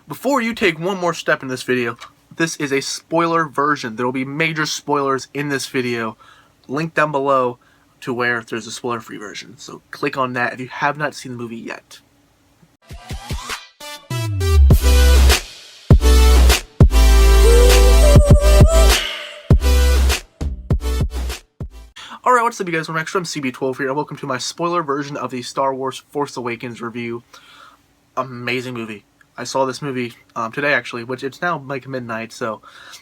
Before you take one more step in this video, this is a spoiler version. There will be major spoilers in this video. Link down below to where there's a spoiler-free version. So click on that if you have not seen the movie yet. Alright, what's up you guys, I'm CB12 here, and welcome to my spoiler version of the Star Wars Force Awakens review. Amazing movie. I saw this movie today actually, which it's now like midnight, so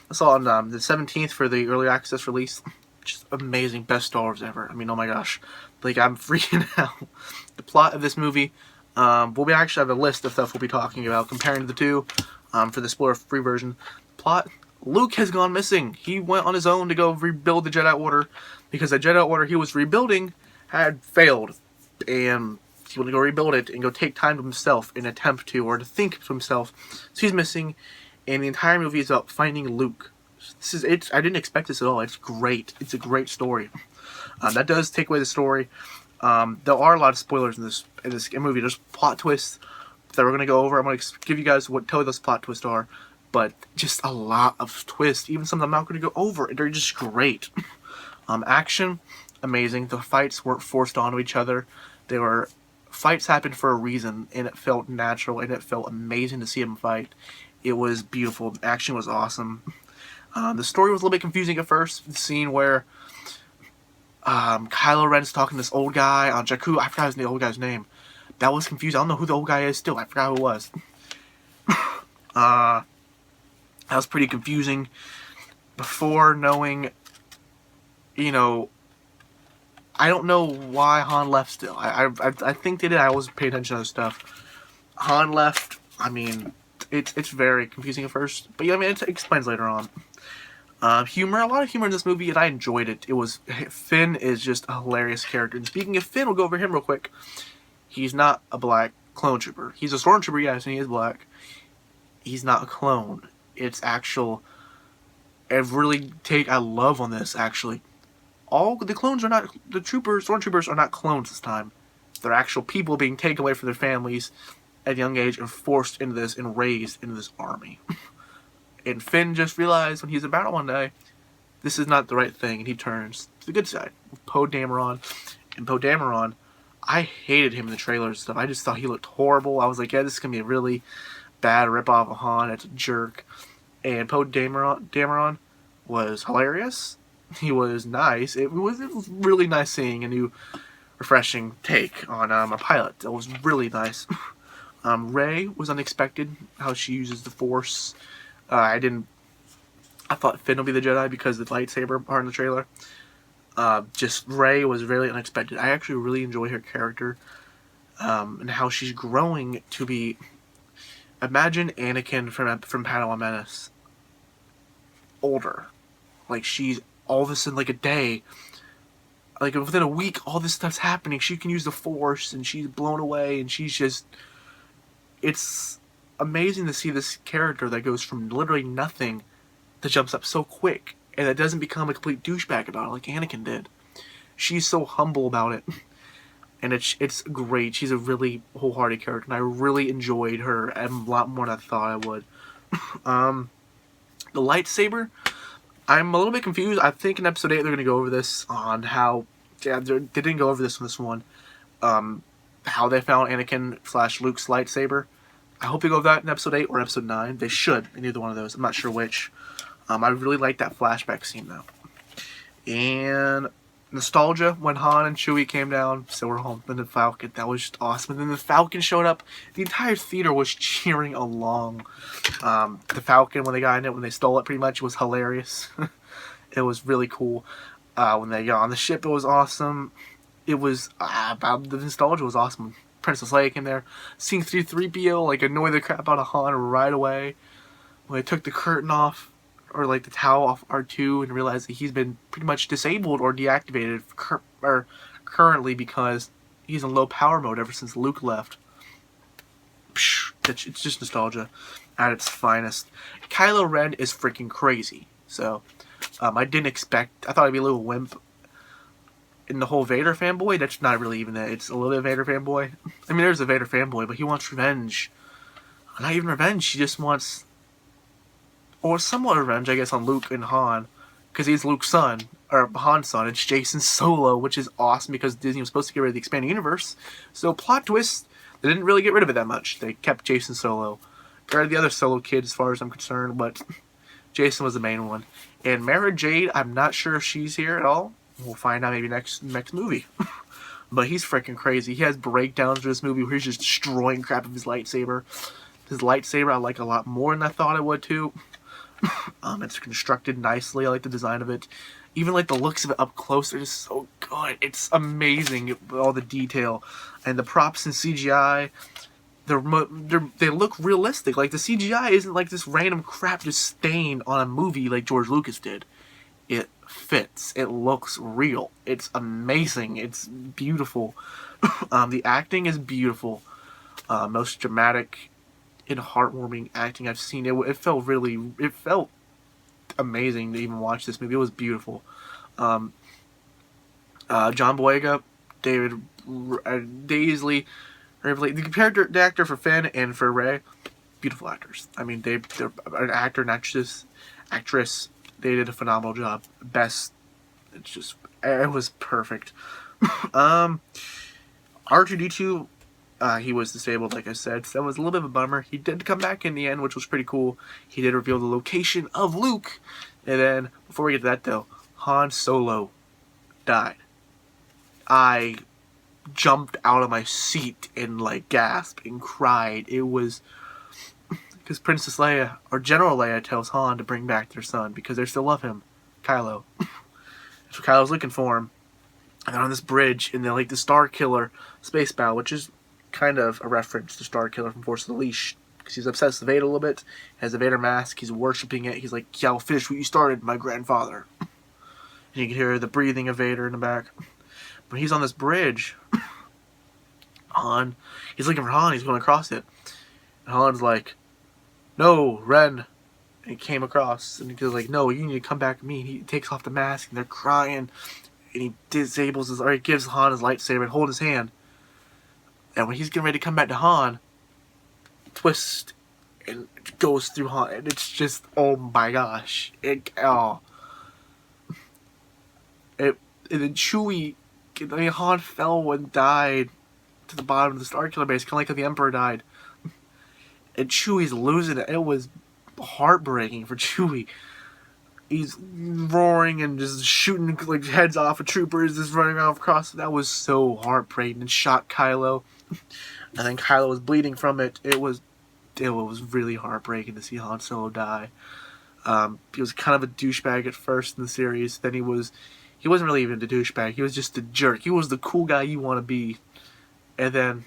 I saw it on the 17th for the early access release. Just amazing, best Star Wars ever. I mean, oh my gosh, like I'm freaking out. The plot of this movie, we actually have a list of stuff we'll be talking about, comparing the two for the spoiler-free version. Plot, Luke has gone missing. He went on his own to go rebuild the Jedi Order, because the Jedi Order he was rebuilding had failed, and he wanted to go rebuild it and go take time to himself and attempt to, or to think to himself. So he's missing, and the entire movie is about finding Luke. I didn't expect this at all. It's great. It's a great story. That does take away the story. There are a lot of spoilers in this movie. There's plot twists that we're gonna go over. I'm gonna give you guys tell you those plot twists are, but just a lot of twists. Even some of them I'm not gonna go over. They're just great. Action, amazing. The fights weren't forced onto each other. Fights happened for a reason, and it felt natural, and it felt amazing to see them fight. It was beautiful. The action was awesome. The story was a little bit confusing at first. The scene where Kylo Ren's talking to this old guy on Jakku. I forgot the old guy's name. That was confusing. I don't know who the old guy is still. I forgot who it was. That was pretty confusing. Before knowing, you know, I don't know why Han left still. I think they did. I always pay attention to other stuff. Han left. I mean, it's very confusing at first, but yeah, I mean, it explains later on. Humor, a lot of humor in this movie, and I enjoyed it. Finn is just a hilarious character. And speaking of Finn, we'll go over him real quick. He's not a black clone trooper. He's a stormtrooper, yes, and he is black. He's not a clone. It's actual. I love on this actually. All the clones are not, stormtroopers are not clones this time. They're actual people being taken away from their families at a young age and forced into this and raised into this army. And Finn just realized when he's in battle one day, this is not the right thing, and he turns to the good side. Poe Dameron. And Poe Dameron, I hated him in the trailers and stuff. I just thought he looked horrible. I was like, yeah, this is going to be a really bad ripoff of Han. That's a jerk. And Poe Dameron was hilarious. He was nice. It was really nice seeing a new, refreshing take on a pilot. That was really nice. Rey was unexpected, how she uses the Force. I thought Finn would be the Jedi because of the lightsaber part in the trailer. Just Rey was really unexpected. I actually really enjoy her character, and how she's growing to be. Imagine Anakin from Padawan Menace. Older, like she's all of a sudden, like a day, like within a week, all this stuff's happening. She can use the Force, and she's blown away, and she's just. It's amazing to see this character that goes from literally nothing that jumps up so quick, and that doesn't become a complete douchebag about it like Anakin did. She's so humble about it, and it's great. She's a really wholehearted character, and I really enjoyed her a lot more than I thought I would. The lightsaber, I'm a little bit confused. I think in episode 8 they're going to go over this on how, yeah, they didn't go over this in this one, how they found Anakin / Luke's lightsaber. I hope they go over that in episode 8 or episode 9. They should, in either one of those. I'm not sure which. I really like that flashback scene, though. And nostalgia, when Han and Chewie came down, so we're home in the Falcon. That was just awesome. And then the Falcon showed up. The entire theater was cheering along. The Falcon, when they got in it, when they stole it, pretty much, was hilarious. It was really cool. When they got on the ship, it was awesome. It was, the nostalgia was awesome. Princess Leia came there, seeing 3PO like annoy the crap out of Han right away. When they took the curtain off, or like the towel off R2, and realized that he's been pretty much disabled or deactivated currently because he's in low power mode ever since Luke left. It's just nostalgia at its finest. Kylo Ren is freaking crazy. So I didn't expect. I thought I'd be a little wimp. In the whole Vader fanboy, that's not really even it. It's a little bit of Vader fanboy. I mean, there's a Vader fanboy, but he wants revenge. not even revenge. She just wants, or somewhat revenge, I guess, on Luke and Han, because he's Luke's son, or Han's son. It's Jason Solo, which is awesome because Disney was supposed to get rid of the expanding universe. So plot twist, they didn't really get rid of it that much. They kept Jason Solo. Got rid of the other Solo kids, as far as I'm concerned, but Jason was the main one. And Mara Jade, I'm not sure if she's here at all. We'll find out maybe next movie. But he's freaking crazy. He has breakdowns for this movie where he's just destroying crap with his lightsaber. His lightsaber I like a lot more than I thought I would too. It's constructed nicely. I like the design of it. Even like the looks of it up close are just so good. It's amazing, all the detail and the props and CGI. They look realistic. Like the CGI isn't like this random crap just stained on a movie like George Lucas did. It fits. It looks real. It's amazing. It's beautiful. The acting is beautiful. Most dramatic and heartwarming acting I've seen. It felt amazing to even watch this movie. It was beautiful. John Boyega, David Daisley, the actor for Finn and for Rey, beautiful actors. I mean, they're an actor and actress. They did a phenomenal job. It was perfect. R2-D2, he was disabled, like I said, so that was a little bit of a bummer. He did come back in the end, which was pretty cool. He did reveal the location of Luke. And then, before we get to that though, Han Solo died. I jumped out of my seat and like gasped and cried. It was because Princess Leia, or General Leia, tells Han to bring back their son because they still love him, Kylo. So Kylo's looking for him. And they're on this bridge, and they're like the Star Killer space battle, which is kind of a reference to Star Killer from Force of the Leash, because he's obsessed with Vader a little bit, has a Vader mask, he's worshipping it, he's like, yeah, I'll finish what you started, my grandfather. And you can hear the breathing of Vader in the back. But he's on this bridge. He's looking for Han, he's going across it. And Han's like, no, Ren. And he came across, and he goes like, no, you need to come back to me. And he takes off the mask, and they're crying. And he he gives Han his lightsaber and holds his hand. And when he's getting ready to come back to Han, twist and it goes through Han, and it's just, oh my gosh, and then Chewie, Han fell and died to the bottom of the Star Killer base, kind of like how the Emperor died. And Chewie's losing it. It was heartbreaking for Chewie. He's roaring and just shooting like heads off of troopers, just running off across. That was so heartbreaking. And shot Kylo, and then Kylo was bleeding from it. It was really heartbreaking to see Han Solo die. He was kind of a douchebag at first in the series. Then he wasn't really even a douchebag. He was just a jerk. He was the cool guy you want to be, and then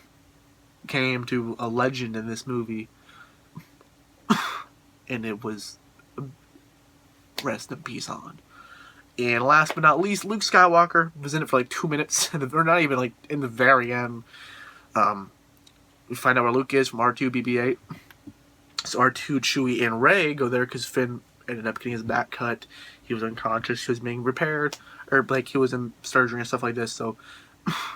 came to a legend in this movie, and it was. Rest in peace, Han. And last but not least, Luke Skywalker was in it for like 2 minutes, or not even like in the very end. We find out where Luke is from R2 BB-8. So R2, Chewie, and Rey go there because Finn ended up getting his back cut. He was unconscious. He was being repaired, or like he was in surgery and stuff like this. So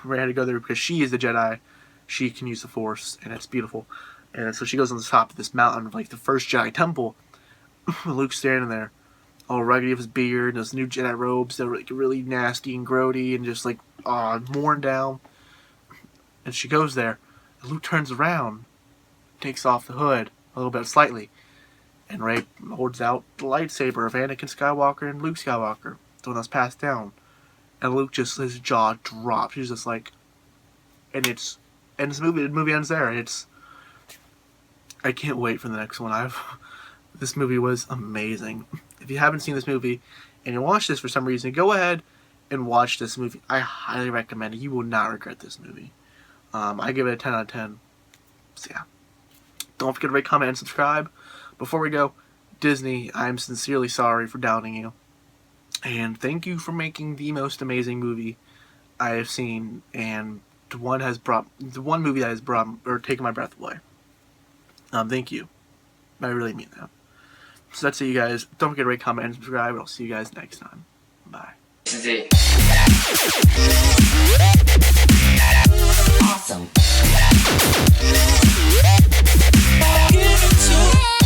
Rey had to go there because she is the Jedi. She can use the Force, and it's beautiful. And so she goes on the top of this mountain, like the first Jedi temple. Luke's standing there, all rugged of his beard, and those new Jedi robes that were like really nasty and grody and just like worn down. And she goes there, and Luke turns around, takes off the hood a little bit slightly, and Rey holds out the lightsaber of Anakin Skywalker and Luke Skywalker, the one that's passed down. And Luke his jaw drops. He's just like, and the movie ends there. I can't wait for the next one. This movie was amazing. If you haven't seen this movie and you watch this for some reason, go ahead and watch this movie. I highly recommend it. You will not regret this movie. I give it a 10 out of 10. So yeah. Don't forget to rate, comment, and subscribe. Before we go, Disney, I'm sincerely sorry for doubting you. And thank you for making the most amazing movie I have seen, and the one movie that has brought or taken my breath away. Thank you. I really mean that. So that's it, you guys. Don't forget to rate, comment, and subscribe. I'll see you guys next time. Bye. This is it. Awesome. Give it to